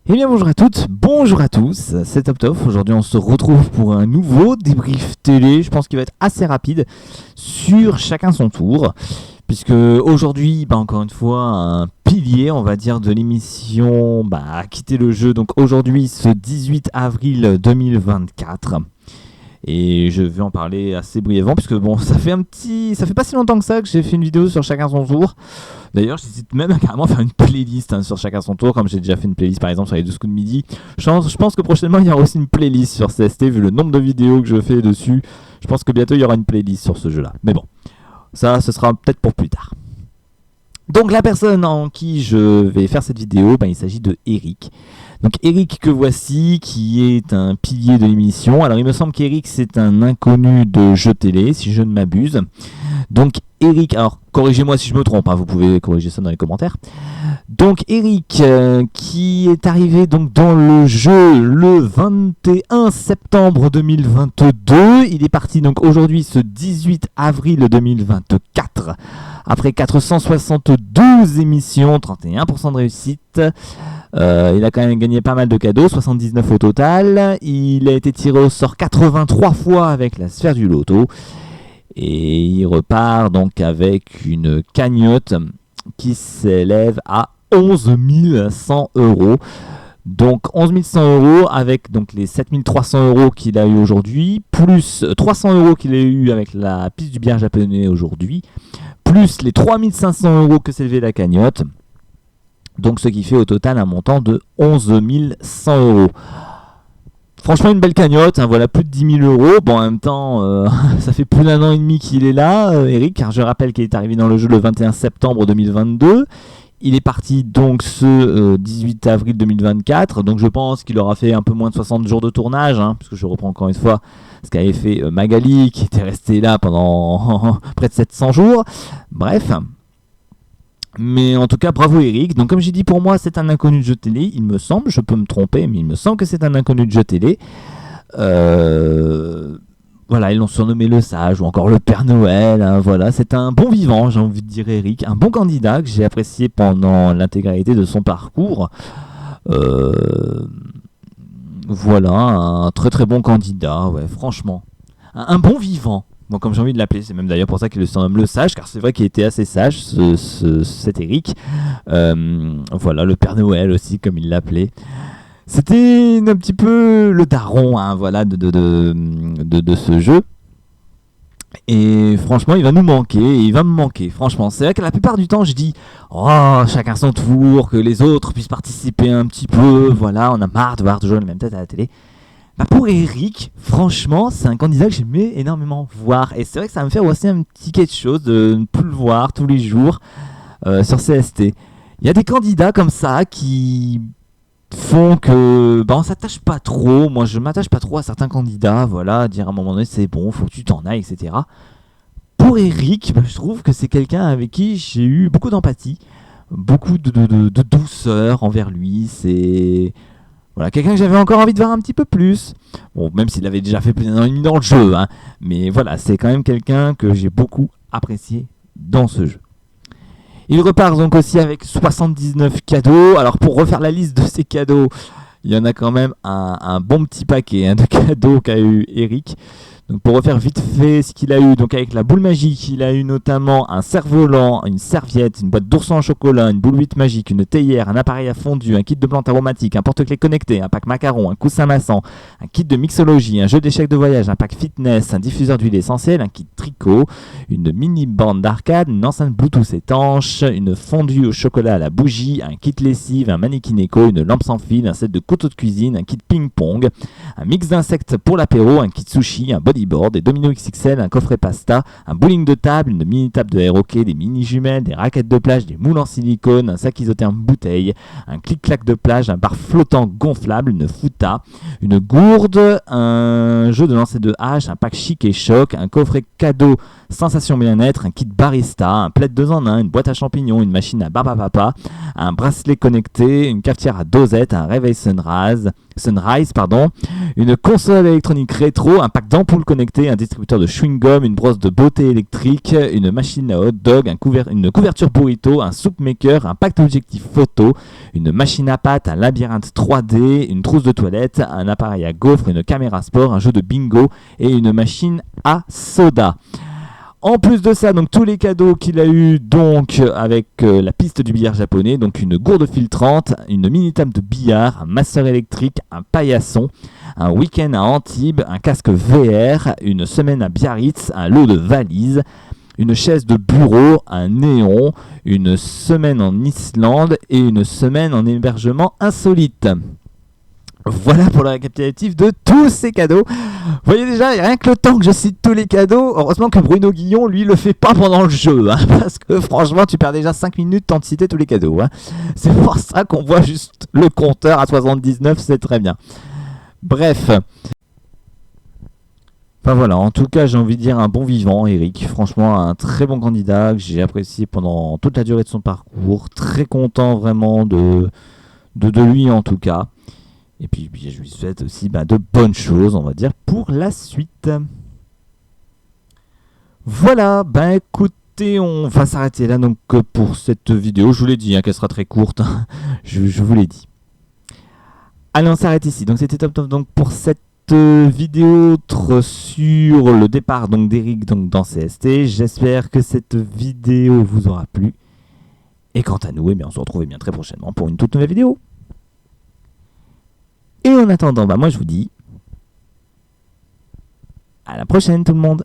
Eh bien bonjour à toutes, bonjour à tous, c'est Top Top. Aujourd'hui on se retrouve pour un nouveau débrief télé, je pense qu'il va être assez rapide, sur chacun son tour. Puisque aujourd'hui, encore une fois, un pilier, on va dire, de l'émission a quitté le jeu. Donc aujourd'hui, ce 18 avril 2024. Et je vais en parler assez brièvement, puisque ça fait pas si longtemps que ça que j'ai fait une vidéo sur chacun son tour. D'ailleurs, j'hésite même à carrément faire une playlist sur chacun son tour, comme j'ai déjà fait une playlist par exemple sur les 12 coups de midi. Je pense que prochainement il y aura aussi une playlist sur CST, vu le nombre de vidéos que je fais dessus. Je pense que bientôt il y aura une playlist sur ce jeu-là. Mais bon, ça, ce sera peut-être pour plus tard. Donc la personne en qui je vais faire cette vidéo, il s'agit de Eric. Donc Eric que voici, qui est un pilier de l'émission. Alors il me semble qu'Eric c'est un inconnu de jeux télé, si je ne m'abuse. Donc Eric, alors corrigez-moi si je me trompe, vous pouvez corriger ça dans les commentaires. Donc Eric qui est arrivé donc dans le jeu le 21 septembre 2022. Il est parti donc aujourd'hui ce 18 avril 2024. Après 472 émissions, 31% de réussite. Il a quand même gagné pas mal de cadeaux, 79 au total. Il a été tiré au sort 83 fois avec la sphère du loto. Et il repart donc avec une cagnotte qui s'élève à 11 100 euros. Donc 11 100 euros avec donc les 7 300 euros qu'il a eu aujourd'hui, plus 300 euros qu'il a eu avec la piste du billard japonais aujourd'hui, plus les 3 500 euros que s'élevait la cagnotte. Donc ce qui fait au total un montant de 11 100 euros. Franchement une belle cagnotte, voilà, plus de 10 000 euros. Bon, en même temps, ça fait plus d'1 an et demi qu'il est là, Eric, car je rappelle qu'il est arrivé dans le jeu le 21 septembre 2022. Il est parti donc ce 18 avril 2024, donc je pense qu'il aura fait un peu moins de 60 jours de tournage, puisque je reprends encore une fois ce qu'avait fait Magali, qui était resté là pendant près de 700 jours. Bref. Mais en tout cas, bravo Eric. Donc comme j'ai dit, pour moi, c'est un inconnu de jeu télé. Il me semble, je peux me tromper, mais il me semble que c'est un inconnu de jeu télé. Voilà, ils l'ont surnommé le sage ou encore le Père Noël. Voilà, c'est un bon vivant, j'ai envie de dire Eric. Un bon candidat que j'ai apprécié pendant l'intégralité de son parcours. Voilà, un très très bon candidat, ouais, franchement. Un bon vivant. Bon, comme j'ai envie de l'appeler, c'est même d'ailleurs pour ça qu'il le surnomme le sage, car c'est vrai qu'il était assez sage, cet Eric. Voilà, le Père Noël aussi, comme il l'appelait. C'était un petit peu le daron, voilà, de ce jeu. Et franchement, il va nous manquer, il va me manquer. Franchement, c'est vrai que la plupart du temps, je dis chacun son tour, que les autres puissent participer un petit peu. Voilà, on a marre de voir toujours les mêmes têtes à la télé. Pour Eric, franchement, c'est un candidat que j'aimais énormément voir. Et c'est vrai que ça me fait aussi un petit quelque chose de ne plus le voir tous les jours sur CST. Il y a des candidats comme ça qui font que on s'attache pas trop. Moi, je m'attache pas trop à certains candidats. Voilà, dire à un moment donné, c'est bon, faut que tu t'en ailles, etc. Pour Eric, je trouve que c'est quelqu'un avec qui j'ai eu beaucoup d'empathie, beaucoup de douceur envers lui. C'est... Voilà, quelqu'un que j'avais encore envie de voir un petit peu plus. Bon, même s'il avait déjà fait plus d'1 an et demi dans le jeu. Mais voilà, c'est quand même quelqu'un que j'ai beaucoup apprécié dans ce jeu. Il repart donc aussi avec 79 cadeaux. Alors pour refaire la liste de ces cadeaux, il y en a quand même un bon petit paquet de cadeaux qu'a eu Eric. Donc pour refaire vite fait ce qu'il a eu, donc avec la boule magique, il a eu notamment un cerf-volant, une serviette, une boîte d'ourson en chocolat, une boule 8 magique, une théière, un appareil à fondu, un kit de plantes aromatiques, un porte-clés connecté, un pack macaron, un coussin maçon, un kit de mixologie, un jeu d'échecs de voyage, un pack fitness, un diffuseur d'huile essentielle, un kit tricot, une mini bande d'arcade, une enceinte Bluetooth étanche, une fondue au chocolat à la bougie, un kit lessive, un mannequin éco, une lampe sans fil, un set de couteaux de cuisine, un kit ping-pong, un mix d'insectes pour l'apéro, un kit sushi, un bodyboard, des dominos XXL, un coffret pasta, un bowling de table, une mini-table de air hockey, des mini-jumelles, des raquettes de plage, des moules en silicone, un sac isotherme bouteille, un clic-clac de plage, un bar flottant gonflable, une futa, une gourde, un jeu de lancer de hache, un pack chic et choc, un coffret cadeau sensation bien-être, un kit barista, un plaid 2 en 1, une boîte à champignons, une machine à barbe à papa, un bracelet connecté, une cafetière à dosette, un réveil Sunrise, une console électronique rétro, un pack d'ampoules connecté, un distributeur de chewing-gum, une brosse de beauté électrique, une machine à hot dog, une couverture burrito, un soup maker, un pack d'objectifs photo, une machine à pâte, un labyrinthe 3D, une trousse de toilette, un appareil à gaufres, une caméra sport, un jeu de bingo et une machine à soda. En plus de ça, donc tous les cadeaux qu'il a eu donc avec la piste du billard japonais, donc une gourde filtrante, une mini table de billard, un masseur électrique, un paillasson, un week-end à Antibes, un casque VR, une semaine à Biarritz, un lot de valises, une chaise de bureau, un néon, une semaine en Islande et une semaine en hébergement insolite. Voilà pour le récapitulatif de tous ces cadeaux. Vous voyez déjà, rien que le temps que je cite tous les cadeaux, heureusement que Bruno Guillon, lui, le fait pas pendant le jeu. Hein, parce que franchement, tu perds déjà 5 minutes tant de citer tous les cadeaux. Hein. C'est pour ça qu'on voit juste le compteur à 79, c'est très bien. Bref. Enfin voilà, en tout cas, j'ai envie de dire un bon vivant, Eric. Franchement, un très bon candidat que j'ai apprécié pendant toute la durée de son parcours. Très content vraiment de lui en tout cas. Et puis je lui souhaite aussi de bonnes choses, on va dire, pour la suite. Voilà, écoutez, on va s'arrêter là donc pour cette vidéo. Je vous l'ai dit, qu'elle sera très courte, je vous l'ai dit. Allez, on s'arrête ici. Donc c'était top donc pour cette vidéo sur le départ donc d'Eric donc dans CST. J'espère que cette vidéo vous aura plu. Et quant à nous, on se retrouve bien très prochainement pour une toute nouvelle vidéo. Et en attendant, moi je vous dis à la prochaine tout le monde.